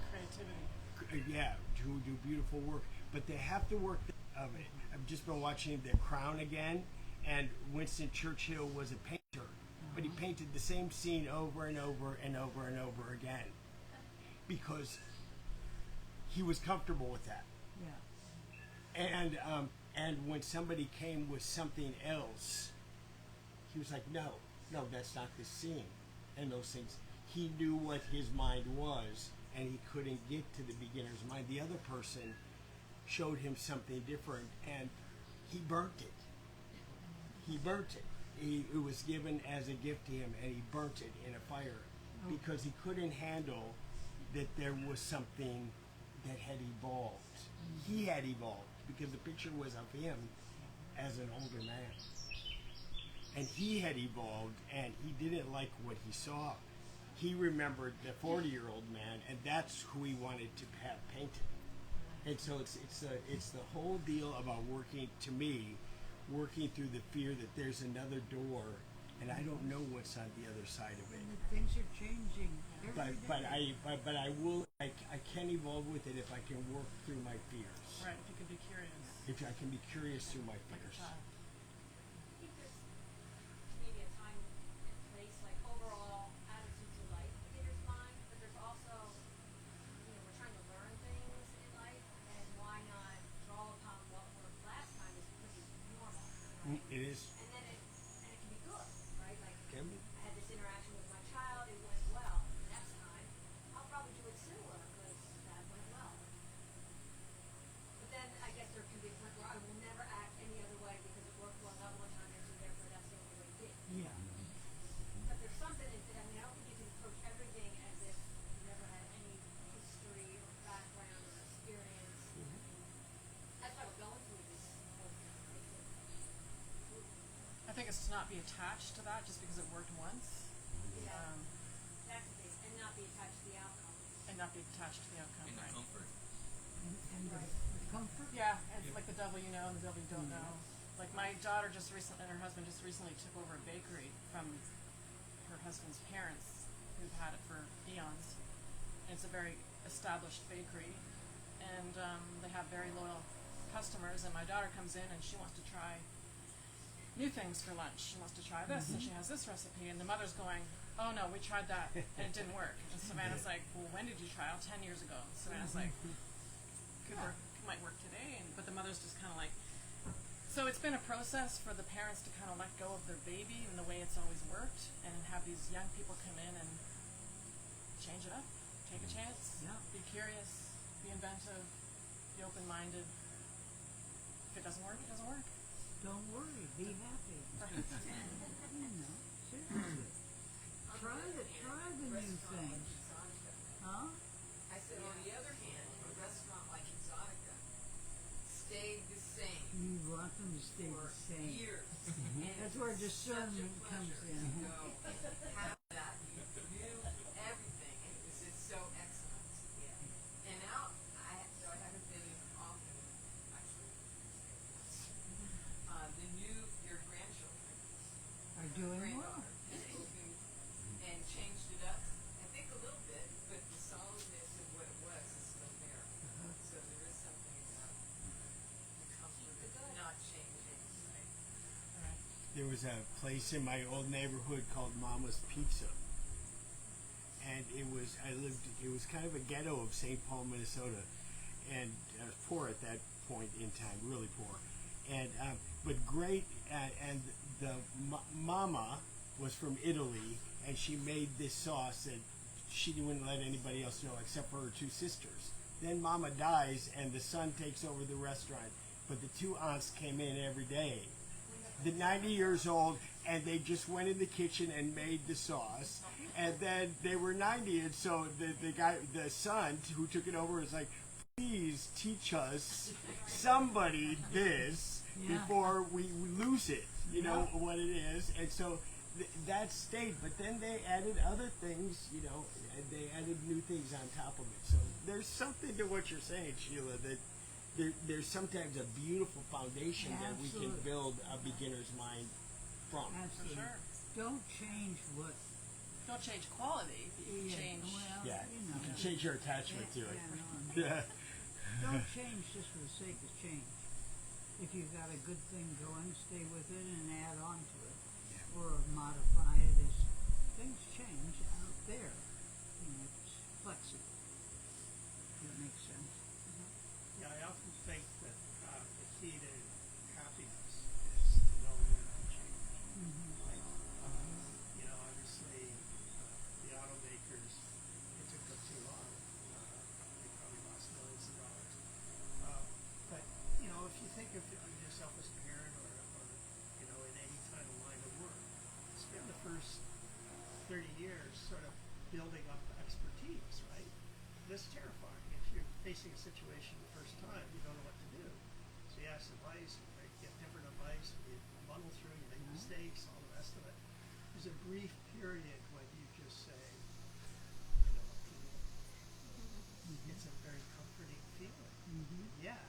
Speaker 2: Creativity.
Speaker 3: who do beautiful work, but they have to work of it. I've just been watching The Crown again, and Winston Churchill was a painter, but he painted the same scene over and over and over and over again, because he was comfortable with that.
Speaker 1: Yeah.
Speaker 3: And when somebody came with something else, he was like, no, that's not the scene, and those things. He knew what his mind was, and he couldn't get to the beginner's mind. The other person showed him something different, and he burnt it. It was given as a gift to him, and he burnt it in a fire because he couldn't handle that there was something that had evolved. He had evolved because the picture was of him as an older man. And he had evolved, and he didn't like what he saw. He remembered the 40-year-old man, and that's who he wanted to have painted. And so it's the whole deal about working through the fear that there's another door, and I don't know what's on the other side of it.
Speaker 1: And things are changing every
Speaker 3: But
Speaker 1: day.
Speaker 3: I can evolve with it if I can work through my fears.
Speaker 2: Right, if you could be curious.
Speaker 3: If I can be curious through my
Speaker 2: Like a
Speaker 3: fears.
Speaker 2: child.
Speaker 9: I think there's maybe a time and place, like overall attitude to life, beginner's mind, but there's also, we're trying to learn things in life, and why not draw upon what worked last time is pretty normal, right?
Speaker 3: It is.
Speaker 9: And then it can be good, right? Like
Speaker 3: Can be.
Speaker 9: I had this interaction with my child, it went well. Next time, I'll probably do it similar because that went well. But then I guess there can be a point where I will never act any other way because it worked well that one time, and so therefore that's the only way to be.
Speaker 1: Yeah.
Speaker 9: But there's something in it. I mean, I don't think you can approach everything as if you never had any history or background or experience. That's why we're going through this whole thing.
Speaker 2: I think it's to not be attached to that just because it worked once.
Speaker 9: Yeah.
Speaker 2: Um,
Speaker 9: That's the base, and not be attached to the outcome.
Speaker 2: and not be attached to the outcome,
Speaker 7: In the
Speaker 2: right?
Speaker 7: comfort.
Speaker 1: And the comfort.
Speaker 2: Yeah, and it's like the devil you know and the devil you don't know. Like my daughter and her husband just recently took over a bakery from her husband's parents who've had it for eons. And it's a very established bakery, and they have very loyal customers, and my daughter comes in and she wants to try new things for lunch. She wants to try this, and she has this recipe, and the mother's going, oh no, we tried that, and it didn't work. And Savannah's like, well, when did you try? Oh, 10 years ago. And Savannah's like, could work, might work today, but the mother's just kind of like, so it's been a process for the parents to kind of let go of their baby and the way it's always worked, and have these young people come in and change it up, take a chance,
Speaker 1: Yeah.
Speaker 2: be curious, be inventive, be open-minded. If it doesn't work, it doesn't work.
Speaker 1: Don't worry. Be happy. Seriously. Try the new things. Huh?
Speaker 4: I said, on the other hand, a restaurant like Exotica stayed the same
Speaker 1: You want them to stay
Speaker 4: for
Speaker 1: the same.
Speaker 4: years.
Speaker 1: That's where discernment comes in.
Speaker 4: To go have that. You knew everything, and it was just so excellent. Yeah. And now, I haven't been often, actually, your grandchildren,
Speaker 1: Are doing well.
Speaker 4: granddaughter, and changed it up, I think a little bit, but the solidness of what it was is still there. So there is something about the comfort of not changing, right?
Speaker 3: There was a place in my old neighborhood called Mama's Pizza, and it was kind of a ghetto of St. Paul, Minnesota, and I was poor at that point in time, really poor, and but great, and the mama was from Italy, and she made this sauce that she wouldn't let anybody else know except for her two sisters. Then Mama dies, and the son takes over the restaurant, but the two aunts came in every day. The 90 years old, and they just went in the kitchen and made the sauce, and then they were 90, and so the son who took it over was like, please teach us somebody this before we lose it, you know what it is. And so that stayed, but then they added other things, and they added new things on top of it. So there's something to what you're saying, Sheila, that there's sometimes a beautiful foundation that we can
Speaker 1: Absolutely.
Speaker 3: build a beginner's mind from.
Speaker 1: Absolutely.
Speaker 2: sure.
Speaker 1: Don't change what.
Speaker 2: Don't change quality, but you
Speaker 1: Yeah,
Speaker 2: change.
Speaker 1: well,
Speaker 3: Yeah,
Speaker 1: you
Speaker 3: you
Speaker 1: know.
Speaker 3: can change your attachment to it.
Speaker 1: Yeah, no,
Speaker 3: Yeah.
Speaker 1: don't change just for the sake of change. If you've got a good thing going, stay with it and add on to it, or modify it as things change out there. It's flexible. That makes sense.
Speaker 6: sort of building up expertise, right? That's terrifying. If you're facing a situation the first time, you don't know what to do. So you ask advice, you get different advice, you muddle through, you make mistakes, all the rest of it. There's a brief period when you just say, I know what to do. It's a very comforting feeling. Yeah.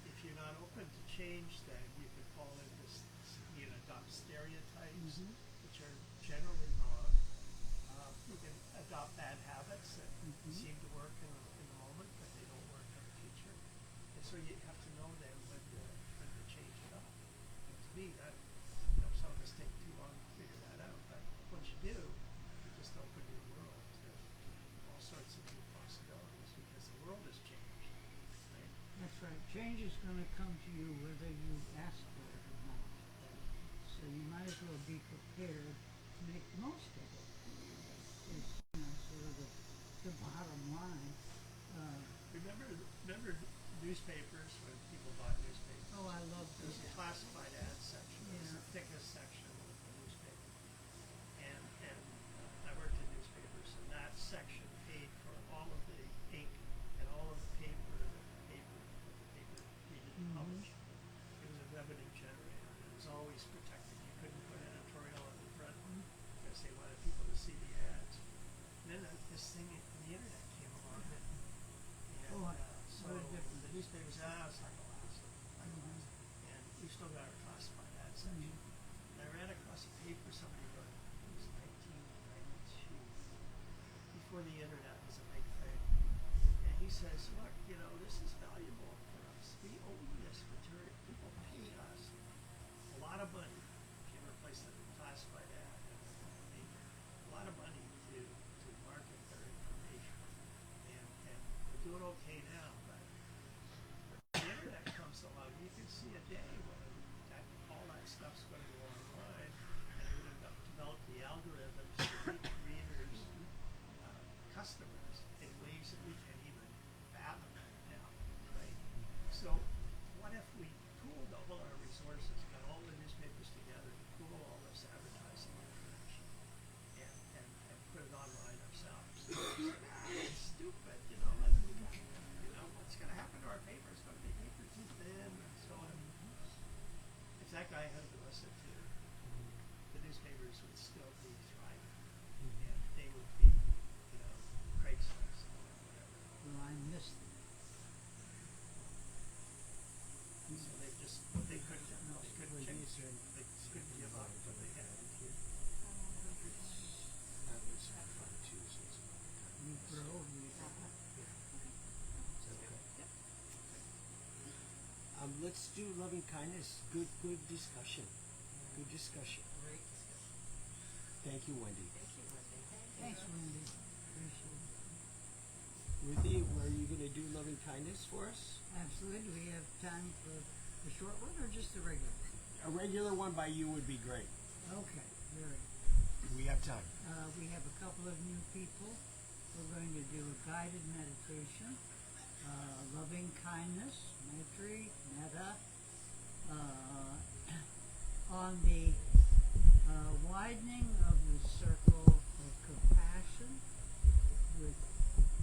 Speaker 6: If you're not open to change, then you can fall into adopt stereotypes, which are generally wrong. You can adopt bad habits that seem to work in the moment, but they don't work in the future. And so you have to know then when to change it up. And to me, that some of us take too long to figure that out. But once you do, you just open your world to all sorts of new possibilities because the world has changed. Right?
Speaker 1: That's right. Change is going to come to you whether you ask for it or not. So you might as well be prepared to make the most of it. Is sort of the bottom line.
Speaker 6: Remember newspapers when people bought newspapers?
Speaker 1: Oh, I love
Speaker 6: There was
Speaker 1: this.
Speaker 6: a classified ads section. It was
Speaker 1: Yeah.
Speaker 6: the thickest section of the newspaper. And I worked in newspapers, and that section paid for all of the ink and all of the paper that the paper needed to publish. It was a revenue generator. It was always protected. You couldn't put editorial on the front because they wanted people to see the ads. And then this thing in the internet came along, and so
Speaker 1: what a difference.
Speaker 6: the newspapers, it's like a last, and we still got our classified ad section. And I ran across a paper somebody wrote. It was 1992, before the internet was a big thing. And he says, look, this is valuable for us. We own this material. People pay us a lot of money. If you ever placed a classified ad in a paper, a lot of money to market their information. And we're doing okay now, but when the internet comes along, you can see a day when all that stuff's going to go online, and they're going to develop the algorithms to reach readers, customers, in ways that we can't even fathom now, right? So what if we pooled all our resources, got all the newspapers together, pool all this advertising information, and put it online ourselves? It's stupid, what's going to happen to our paper? It's going to be paper too thin, and so on. If that guy had to listen to, the newspapers would still be thriving, and they would be, Craigslist or whatever.
Speaker 1: Well, I missed it.
Speaker 6: So they couldn't change. They couldn't give up what they had.
Speaker 1: You drove me.
Speaker 3: Let's do loving kindness. Good discussion. Good discussion.
Speaker 5: Great discussion.
Speaker 3: Thank you, Wendy.
Speaker 5: Thank you, Wendy.
Speaker 1: Thanks, Wendy. Appreciate it.
Speaker 3: Ruthie, are you going to do loving kindness for us?
Speaker 1: Absolutely. Do we have time for the short one or just the regular one?
Speaker 3: A regular one by you would be great.
Speaker 1: Okay, very.
Speaker 3: We have time.
Speaker 1: We have a couple of new people. We're going to do a guided meditation, loving kindness, Maitri, Metta, on the widening of the circle of compassion with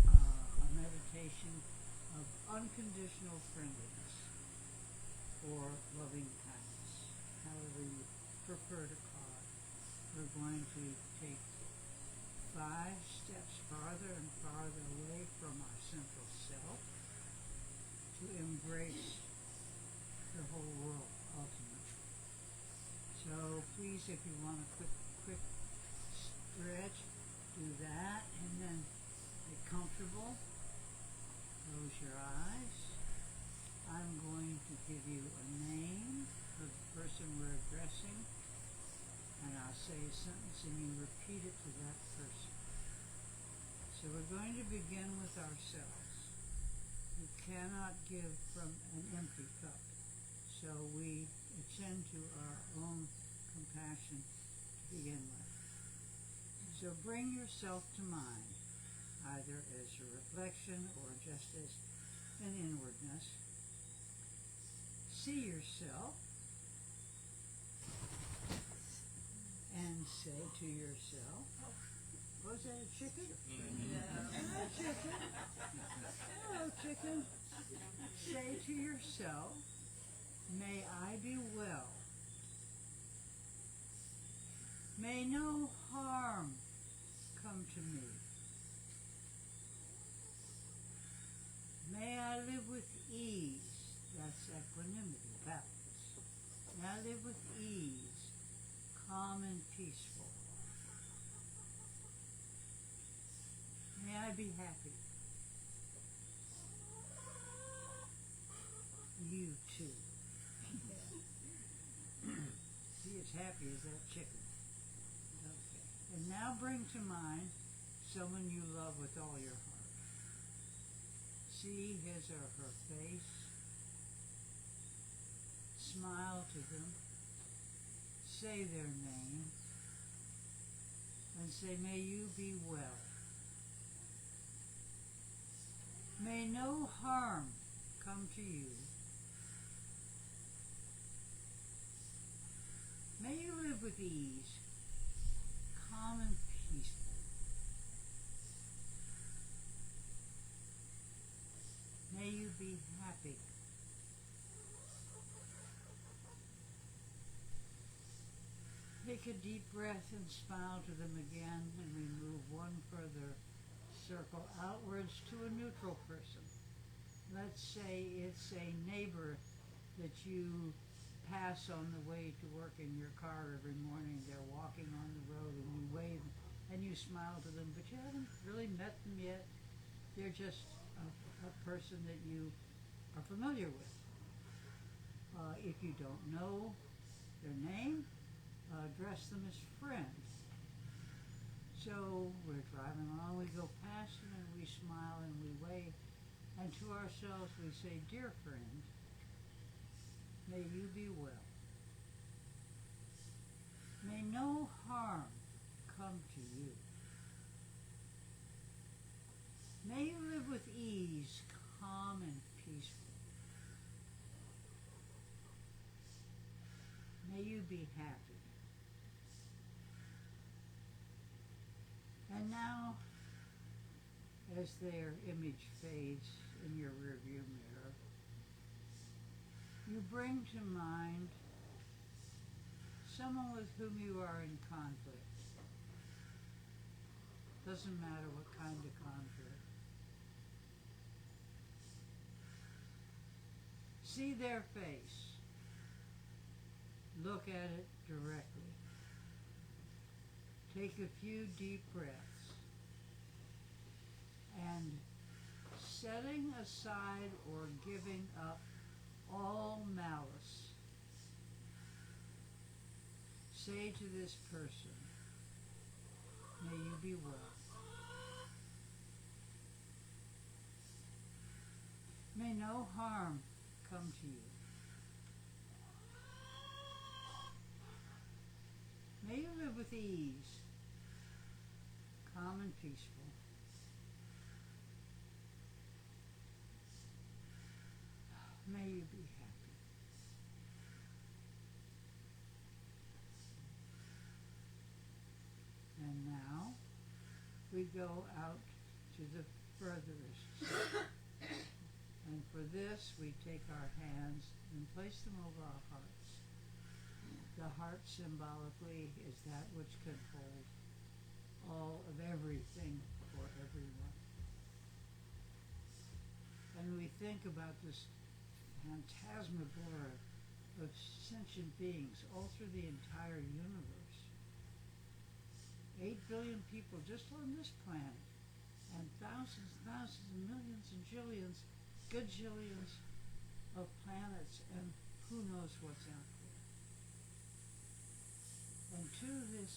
Speaker 1: a meditation of unconditional friendliness or loving kindness, however you prefer to call it. We're going to take 5 steps farther and farther away from our central self to embrace the whole world ultimately. So please, if you want a quick stretch, do that, and then get comfortable. Close your eyes. I'm going to give you a name of the person we're addressing, and I'll say a sentence and you repeat it to that person. So we're going to begin with ourselves. We cannot give from an empty cup, so we attend to our own compassion to begin with. So bring yourself to mind, either as a reflection or just as an inwardness. See yourself and say to yourself, Was that a chicken?
Speaker 4: Yeah.
Speaker 1: A chicken. Hello, chicken. Say to yourself, may I be well. May no harm come to me. May I live with ease. That's equanimity, balance. May I live with ease, calm and peaceful. May I be happy. You too. Be as happy as that chicken. Okay. And now bring to mind someone you love with all your heart. See his or her face. Smile to them. Say their name. And say, may you be well. May no harm come to you. May you live with ease, calm and peaceful. May you be happy. Take a deep breath and smile to them again and remove one further circle outwards to a neutral person. Let's say it's a neighbor that you pass on the way to work in your car every morning. They're walking on the road and you wave and you smile to them, but you haven't really met them yet. They're just a person that you are familiar with. If you don't know their name, address them as friends. So we're driving along, we go past them and we smile and we wave, and to ourselves we say, dear friend, may you be well. May no harm come to you. May you live with ease, calm and peaceful. May you be happy. And now, as their image fades in your rearview mirror, you bring to mind someone with whom you are in conflict. Doesn't matter what kind of conflict. See their face. Look at it directly. Take a few deep breaths. And setting aside or giving up all malice, say to this person, may you be well. May no harm come to you. May you live with ease, calm and peaceful. May you be happy. And now we go out to the furthest. And for this we take our hands and place them over our hearts. The heart symbolically is that which can hold all of everything for everyone. And we think about this phantasmagoria of sentient beings all through the entire universe. 8 billion people just on this planet, and thousands and millions and jillions, gajillions of planets, and who knows what's out there. And to this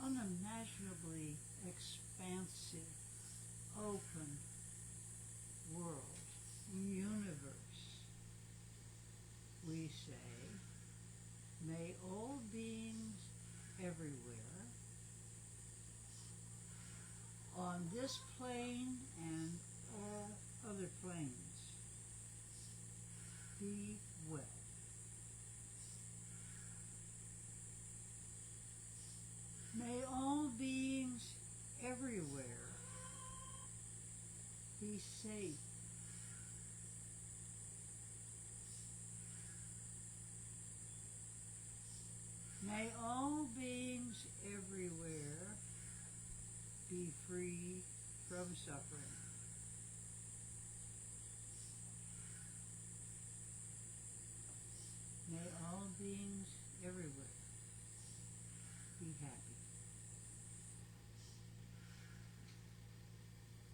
Speaker 1: unimaginably expansive, open world, universe, we say, may all beings everywhere, on this plane and all other planes, be well. May all beings be safe. May all beings everywhere be free from suffering. May all beings everywhere be happy.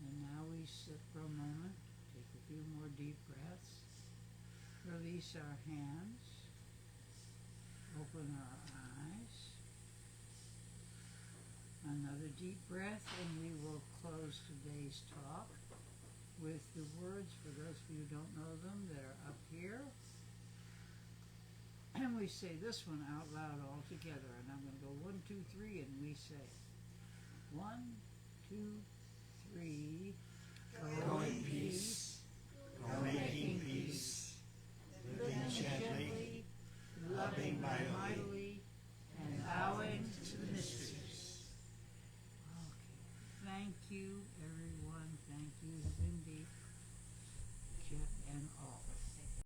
Speaker 1: And now we sit for a moment, take a few more deep breaths, release our hands, open our eyes. Another deep breath, and we will close today's talk with the words, for those of you who don't know them, that are up here. And we say this one out loud all together, and I'm going to go 1, 2, 3, and we say 1, 2, 3.
Speaker 4: Go